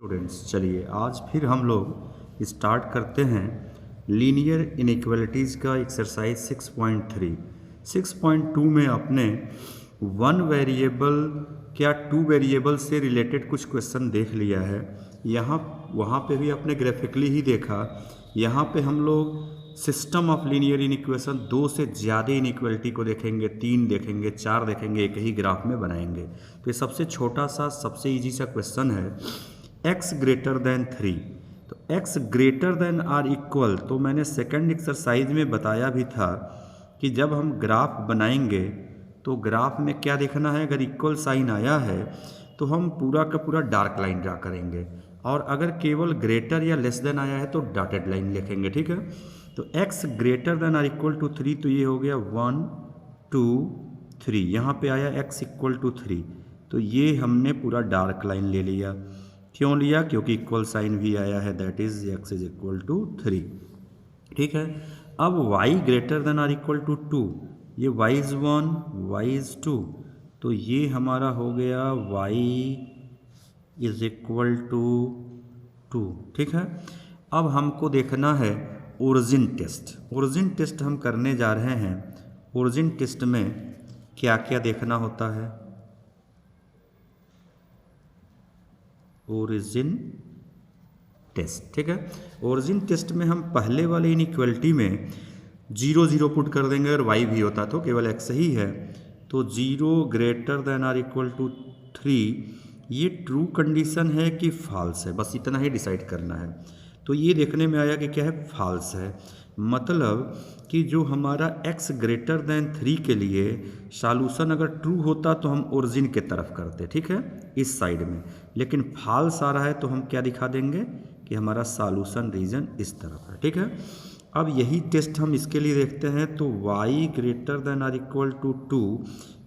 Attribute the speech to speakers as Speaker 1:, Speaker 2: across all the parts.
Speaker 1: Students, चलिए आज फिर हम लोग स्टार्ट करते हैं लीनियर इनइक्वालिटीज़ का एक्सरसाइज 6.3। 6.2 में आपने वन वेरिएबल क्या टू वेरिएबल से रिलेटेड कुछ क्वेश्चन देख लिया है। यहाँ वहाँ पे भी आपने ग्राफिकली ही देखा। यहाँ पे हम लोग सिस्टम ऑफ लीनियर इनइक्वेशन दो से ज़्यादा इनइक्वालिटी को देखेंगे, तीन देखेंगे, चार देखेंगे, एक ही ग्राफ में बनाएंगे। तो ये सबसे छोटा सा सबसे इजी सा क्वेश्चन है, x ग्रेटर देन 3। तो x greater than or equal, तो मैंने सेकंड एक्सरसाइज में बताया भी था कि जब हम ग्राफ बनाएंगे तो ग्राफ में क्या देखना है, अगर इक्वल साइन आया है तो हम पूरा का पूरा डार्क लाइन ड्रा करेंगे, और अगर केवल ग्रेटर या लेस देन आया है तो डॉटेड लाइन लिखेंगे। ठीक है, तो x greater than or equal to 3, तो ये हो गया 1 2 3। यहाँ पे आया x इक्वल टू 3, तो ये हमने पूरा डार्क लाइन ले लिया। क्यों लिया? क्योंकि इक्वल साइन भी आया है, that is x is equal to 3। ठीक है, अब y greater than or equal to 2, ये y इज 1 y इज 2, तो ये हमारा हो गया y इज इक्वल टू 2। ठीक है, अब हमको देखना है ओरिजिन टेस्ट। ओरिजिन टेस्ट हम करने जा रहे हैं। ओरिजिन टेस्ट में क्या क्या देखना होता है? Origin test. ठीक है, ओरिजिन टेस्ट में हम पहले वाले इनइक्वालिटी में 0 0 पुट कर देंगे, और y भी होता तो केवल x ही है, तो 0 greater than or equal to 3 ये ट्रू कंडीशन है कि फॉल्स है, बस इतना ही डिसाइड करना है। तो ये देखने में आया कि क्या है, फॉल्स है। मतलब कि जो हमारा x ग्रेटर देन 3 के लिए सॉल्यूशन अगर ट्रू होता तो हम ओरिजिन के तरफ करते, ठीक है, इस साइड में, लेकिन फॉल्स आ रहा है तो हम क्या दिखा देंगे कि हमारा सॉल्यूशन रीजन इस तरफ है। ठीक है, अब यही टेस्ट हम इसके लिए देखते हैं, तो y greater than or equal to 2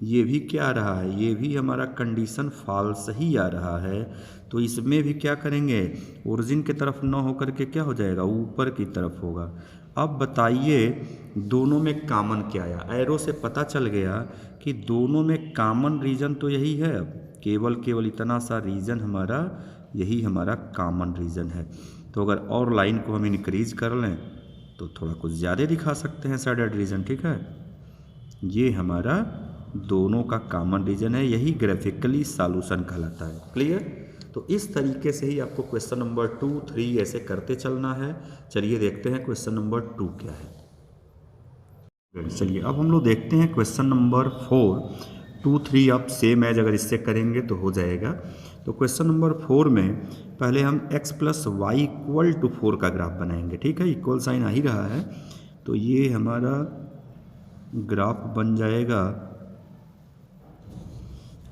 Speaker 1: ये भी क्या आ रहा है, ये भी हमारा कंडीशन फॉल्स ही आ रहा है। तो इसमें भी क्या करेंगे, ओरिजिन की तरफ न होकर के क्या हो जाएगा, ऊपर की तरफ होगा। अब बताइए दोनों में कॉमन क्या आया? एरो से पता चल गया कि दोनों में कॉमन रीजन तो यही है। अब केवल इतना सा रीजन हमारा, यही हमारा कॉमन रीजन है। तो अगर और लाइन को हम इंक्रीज कर लें तो थोड़ा कुछ ज़्यादा दिखा सकते हैं शेडेड रीजन। ठीक है, ये हमारा दोनों का कॉमन रीजन है, यही ग्राफिकली सॉल्यूशन कहलाता है। क्लियर? तो इस तरीके से ही आपको क्वेश्चन नंबर 2 3 ऐसे करते चलना है। चलिए देखते हैं क्वेश्चन नंबर 2 क्या है। चलिए अब हम लोग देखते हैं क्वेश्चन नंबर 4। 2 3 आप सेम एज अगर इससे करेंगे तो हो जाएगा। तो क्वेश्चन नंबर 4 में पहले हम x plus y equal to 4 का ग्राफ बनाएंगे। ठीक है, इक्वल साइन आ ही रहा है, तो ये हमारा ग्राफ बन जाएगा।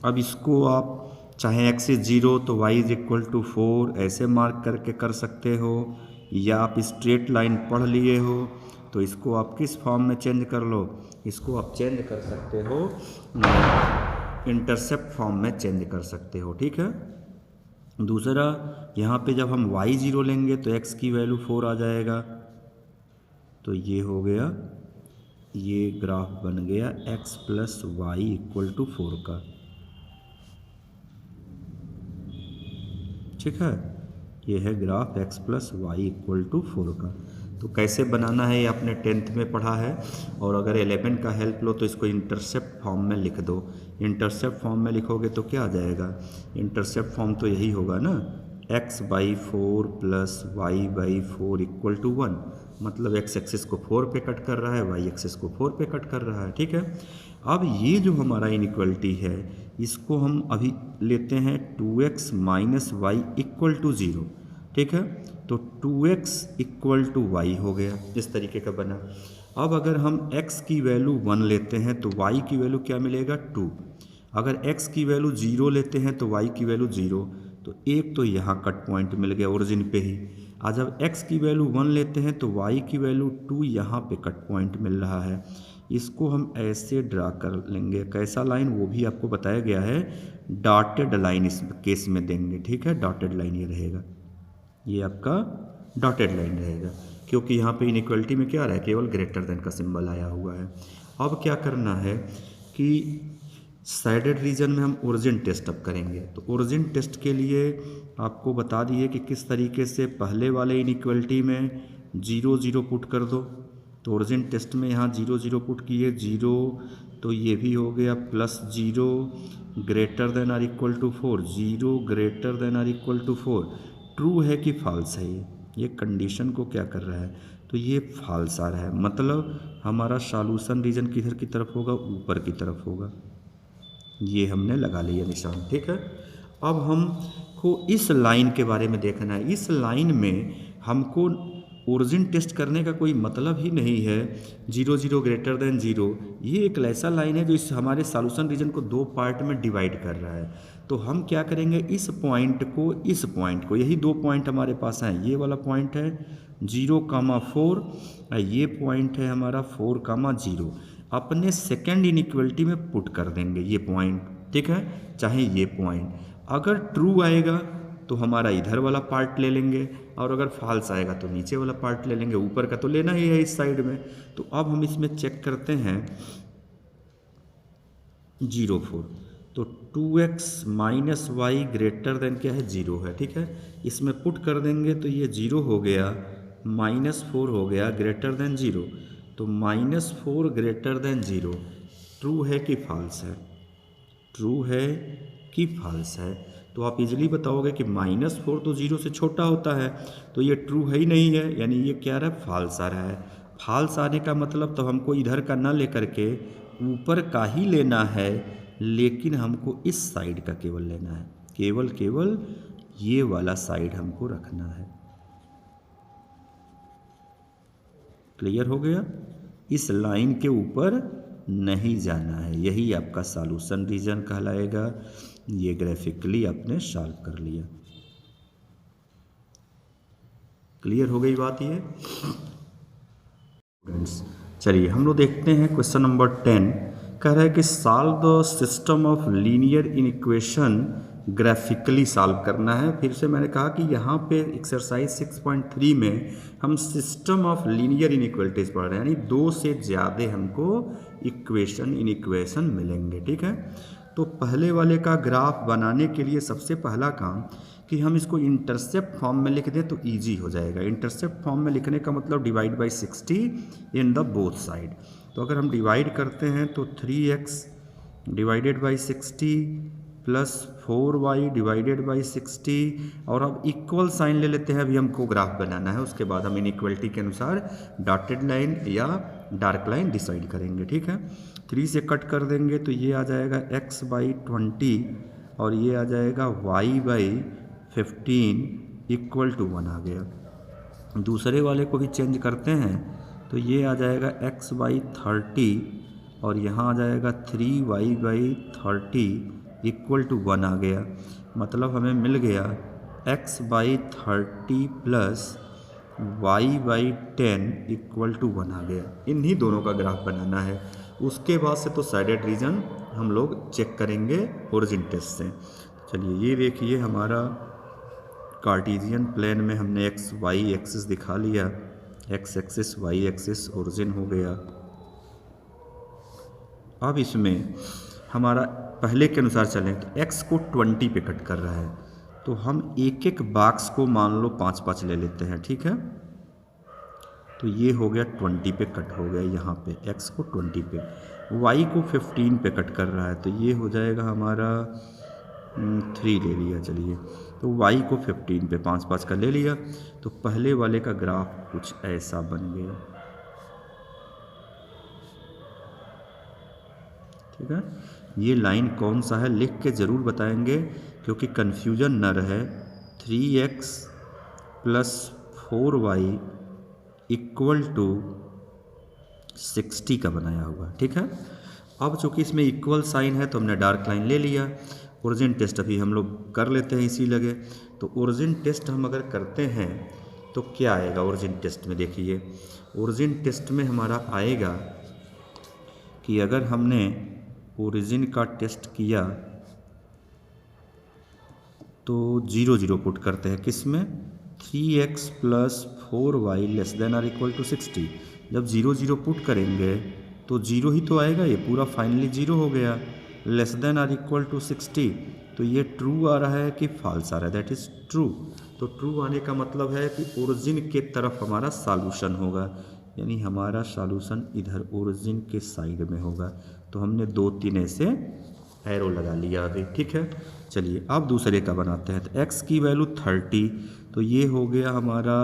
Speaker 1: अब इसको आप चाहे x इज 0 तो y इज इक्वल टू 4 ऐसे मार्क करके कर सकते हो, या आप स्ट्रेट लाइन पढ़ लिए हो तो इसको आप किस फॉर्म में चेंज कर लो, इसको आप चेंज कर सकते हो, इंटरसेप्ट फॉर्म में चेंज कर सकते हो। ठीक है, दूसरा यहाँ पे जब हम y 0 लेंगे तो x की वैल्यू 4 आ जाएगा, तो ये हो गया, ये ग्राफ बन गया x plus y equal to 4 का। ठीक है, ये है graph x plus y equal to 4 का। तो कैसे बनाना है ये आपने 10th में पढ़ा है, और अगर 11 का हेल्प लो तो इसको इंटरसेप्ट फॉर्म में लिख दो। इंटरसेप्ट फॉर्म में लिखोगे तो क्या आ जाएगा, इंटरसेप्ट फॉर्म तो यही होगा ना, x by 4 plus y by 4 equal to 1। मतलब x एक्सिस को 4 पे कट कर रहा है, y एक्सिस को 4 पे कट कर रहा है। ठीक है, अब ये जो हमारा इनइक्वालिटी है इसको हम अभी लेते हैं 2x minus Y equal to 0। ठीक है, तो 2x इक्वल टू वाई हो गया, इस तरीके का बना। अब अगर हम x की वैल्यू 1 लेते हैं तो y की वैल्यू क्या मिलेगा, 2। अगर x की वैल्यू 0 लेते हैं तो y की वैल्यू 0, तो एक तो यहाँ कट पॉइंट मिल गया ओरिजिन पे ही। आज जब x की वैल्यू 1 लेते हैं तो y की वैल्यू 2 यहाँ पे कट पॉइंट मिल रहा है। इसको हम ऐसे ड्रा कर लेंगे, कैसा लाइन वो भी आपको बताया गया है, डॉटेड लाइन इस केस में देंगे। ठीक है, डॉटेड लाइन ये रहेगा, ये आपका डॉटेड लाइन रहेगा, क्योंकि यहाँ पे इनइक्वालिटी में क्या आ रहा है, केवल ग्रेटर देन का सिंबल आया हुआ है। अब क्या करना है कि सैडेड रीजन में हम ओरिजिन टेस्ट अब करेंगे। तो ओरिजिन टेस्ट के लिए आपको बता दिए कि किस तरीके से पहले वाले इनइक्वलिटी में 0 0 पुट कर दो। तो ओरिजिन टेस्ट में यहाँ 0 0 पुट किए, 0 तो ये भी हो गया +0 greater than or equal to 4, 0 greater than or equal to 4। True है कि फॉल्स है ये कंडीशन को क्या कर रहा है, तो ये फॉल्स आ रहा है, मतलब हमारा सॉल्यूशन रीजन किधर की तरफ होगा, ऊपर की तरफ होगा। ये हमने लगा लिया निशान, ठीक है। अब हमको इस लाइन के बारे में देखना है। इस लाइन में हमको ओरिजिन टेस्ट करने का कोई मतलब ही नहीं है। 0 0 ग्रेटर देन 0 ये एक ऐसा लाइन है जो इस हमारे सॉल्यूशन रीजन को दो पार्ट में डिवाइड कर रहा है। तो हम क्या करेंगे, इस पॉइंट को यही दो पॉइंट हमारे पास हैं। ये वाला पॉइंट है 0,4, ये पॉइंट है हमारा 4,0। अपने सेकेंड इनइक्वलिटी में पुट कर देंगे ये पॉइंट, ठीक है। चाहे ये पॉइंट अगर ट्रू आएगा तो हमारा इधर वाला पार्ट ले लेंगे, और अगर फॉल्स आएगा तो नीचे वाला पार्ट ले लेंगे, ऊपर का तो लेना ही है इस साइड में। तो अब हम इसमें चेक करते हैं 0,4, तो 2x minus Y greater than क्या है, 0 है, ठीक है। इसमें पुट कर देंगे तो ये 0 हो गया, -4 हो गया ग्रेटर देन 0। तो -4 ग्रेटर देन 0 ट्रू है कि फॉल्स है, ट्रू है कि फॉल्स है। तो आप इजीली बताओगे कि -4 तो 0 से छोटा होता है, तो ये ट्रू है ही नहीं है, यानी ये क्या रहा है, फॉल्स आ रहा है। फॉल्स आने का मतलब तो हमको इधर का ना लेकर के ऊपर का ही लेना है, लेकिन हमको इस साइड का केवल लेना है, केवल ये वाला साइड हमको रखना है। क्लियर हो गया, इस लाइन के ऊपर नहीं जाना है, यही आपका सॉल्यूशन रीजन कहलाएगा। ये ग्राफिकली आपने सॉल्व कर लिया। क्लियर हो गई बात ये स्टूडेंट्स। चलिए हम लोग देखते हैं क्वेश्चन नंबर 10। कह रहा है कि solve the system of linear inequation graphically solve करना है। फिर से मैंने कहा कि यहाँ पे एक्सरसाइज 6.3 में हम सिस्टम ऑफ लीनियर इनइक्वलिटीज पढ़ रहे हैं, यानी दो से ज़्यादा हमको इनइक्वेशन मिलेंगे, ठीक है। तो पहले वाले का ग्राफ बनाने के लिए सबसे पहला काम कि हम इसको इंटरसेप्ट फॉर्म में लिख दें तो इजी हो जाएगा। इंटरसेप्ट फॉर्म में लिखने का मतलब divide by 60 in the both side. तो अगर हम डिवाइड करते हैं तो 3x divided by 60 plus 4y divided by 60, और अब इक्वल साइन ले लेते हैं। अभी हमको ग्राफ बनाना है, उसके बाद हम इनइक्वलिटी के अनुसार डॉटेड लाइन या डार्क लाइन डिसाइड करेंगे, ठीक है। 3 से कट कर देंगे तो ये आ जाएगा x/20 और ये आ जाएगा y/15 इक्वल टू 1 आ गया। दूसरे वाले को भी चेंज करते हैं तो ये आ जाएगा x/30 और यहाँ आ जाएगा 3y/30 इक्वल टू 1 आ गया। मतलब हमें मिल गया x/30 plus y/10 equal to 1 आ गया। इन्हीं दोनों का ग्राफ बनाना है। उसके बाद से तो साइडेड रीजन हम लोग चेक करेंगे ओरिजिन टेस्ट से। चलिए ये देखिए हमारा कार्टेशियन प्लेन में हमने एक्स वाई एक्सिस दिखा लिया, X axis Y axis origin हो गया। अब इसमें हमारा पहले के अनुसार चलें तो x को 20 पे कट कर रहा है, तो हम एक एक बॉक्स को मान लो 5-5 ले लेते हैं, ठीक है। तो ये हो गया 20 पे कट हो गया, यहाँ पे x को 20 पे, y को 15 पे कट कर रहा है, तो ये हो जाएगा हमारा 3 ले लिया। चलिए तो y को 15 पे 5-5 का ले लिया, तो पहले वाले का ग्राफ कुछ ऐसा बन गया, ठीक है। ये लाइन कौन सा है लिख के ज़रूर बताएंगे क्योंकि कन्फ्यूजन न रहे। 3x plus 4y equal to 60 का बनाया हुआ, ठीक है। अब चूँकि इसमें इक्वल साइन है तो हमने डार्क लाइन ले लिया। ओरिजिन टेस्ट अभी हम लोग कर लेते हैं इसी लगे। तो ओरिजिन टेस्ट हम अगर करते हैं तो क्या आएगा ओरिजिन टेस्ट में, देखिए ओरिजिन टेस्ट में हमारा आएगा कि अगर हमने ओरिजिन का टेस्ट किया तो 0 0 पुट करते हैं, किस में 3x plus 4y less than or equal to 60। जब 0 0 पुट करेंगे तो 0 ही तो आएगा, ये पूरा फाइनली 0 हो गया। Less than or equal to 60, तो ये ट्रू आ रहा है कि फॉल्स आ रहा है? That is true. तो ट्रू आने का मतलब है कि ओरिजिन के तरफ हमारा सॉल्यूशन होगा, यानी हमारा सॉल्यूशन इधर ओरिजिन के साइड में होगा। तो हमने 2-3 ऐसे एरो लगा लिया अभी, ठीक है। चलिए अब दूसरे का बनाते हैं। तो x की वैल्यू 30, तो ये हो गया हमारा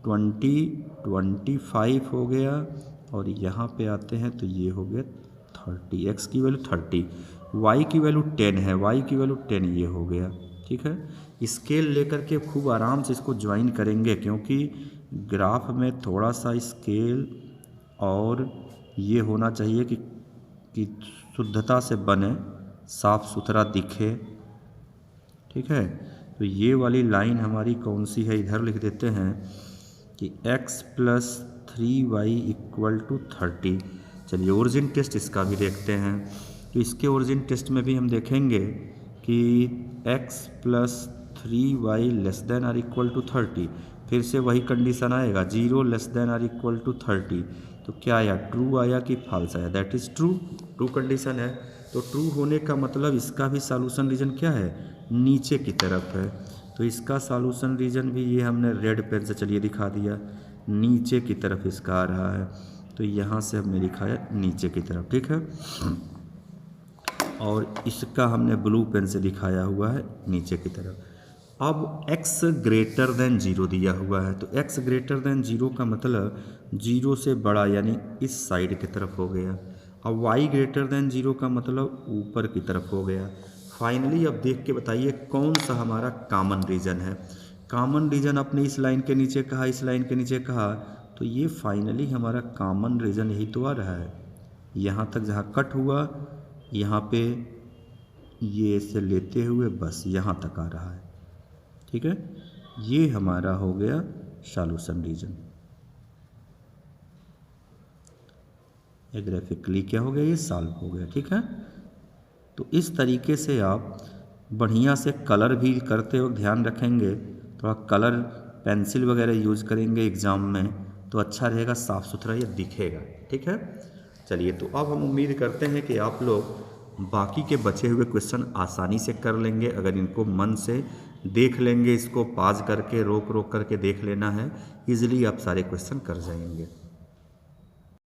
Speaker 1: 25 हो गया, और यहाँ पे आते हैं तो ये हो गया 30, x की वैल्यू 30, y की वैल्यू 10 है, y की वैल्यू 10 ये हो गया, ठीक है। स्केल लेकर के खूब आराम से इसको ज्वाइन करेंगे, क्योंकि ग्राफ में थोड़ा सा स्केल और ये होना चाहिए कि शुद्धता से बने, साफ सुथरा दिखे, ठीक है। तो ये वाली लाइन हमारी कौन सी है, इधर लिख देते हैं कि x + 3y = 30। चलिए ओरिजिन टेस्ट इसका भी देखते हैं। तो इसके ओरिजिन टेस्ट में भी हम देखेंगे कि x + 3y <= 30, फिर से वही कंडीशन आएगा, 0 <= 30। तो क्या आया, ट्रू आया कि फॉल्स आया? That is true, true condition है। तो ट्रू होने का मतलब इसका भी सॉल्यूशन रीजन क्या है, नीचे की तरफ है। तो इसका सॉल्यूशन रीजन भी ये हमने रेड पेन से चलिए दिखा दिया, नीचे की तरफ इसका आ रहा है। तो यहाँ से हमने लिखा है नीचे की तरफ, ठीक है। और इसका हमने ब्लू पेन से दिखाया हुआ है नीचे की तरफ। अब x > 0 दिया हुआ है, तो x > 0 का मतलब 0 से बड़ा, यानी इस साइड की तरफ हो गया। अब y > 0 का मतलब ऊपर की तरफ हो गया। फाइनली अब देख के बताइए कौन सा हमारा कॉमन रीजन है। कॉमन रीजन अपने इस लाइन के नीचे कहा, इस लाइन के नीचे कहा, तो ये फाइनली हमारा कॉमन रीजन यही तो आ रहा है। यहाँ तक जहाँ कट हुआ, यहाँ पे ये से लेते हुए बस यहाँ तक आ रहा है, ठीक है। ये हमारा हो गया सॉल्यूशन रीजन। ये ग्राफिकली क्या हो गया, ये सॉल्व हो गया, ठीक है। तो इस तरीके से आप बढ़िया से कलर भी करते वक्त ध्यान रखेंगे, थोड़ा कलर पेंसिल वगैरह यूज़ करेंगे एग्ज़ाम में तो अच्छा रहेगा, साफ़ सुथरा ये दिखेगा, ठीक है। चलिए तो अब हम उम्मीद करते हैं कि आप लोग बाकी के बचे हुए क्वेश्चन आसानी से कर लेंगे। अगर इनको मन से देख लेंगे, इसको पॉज करके रोक करके देख लेना है, ईजिली आप सारे क्वेश्चन कर जाएंगे।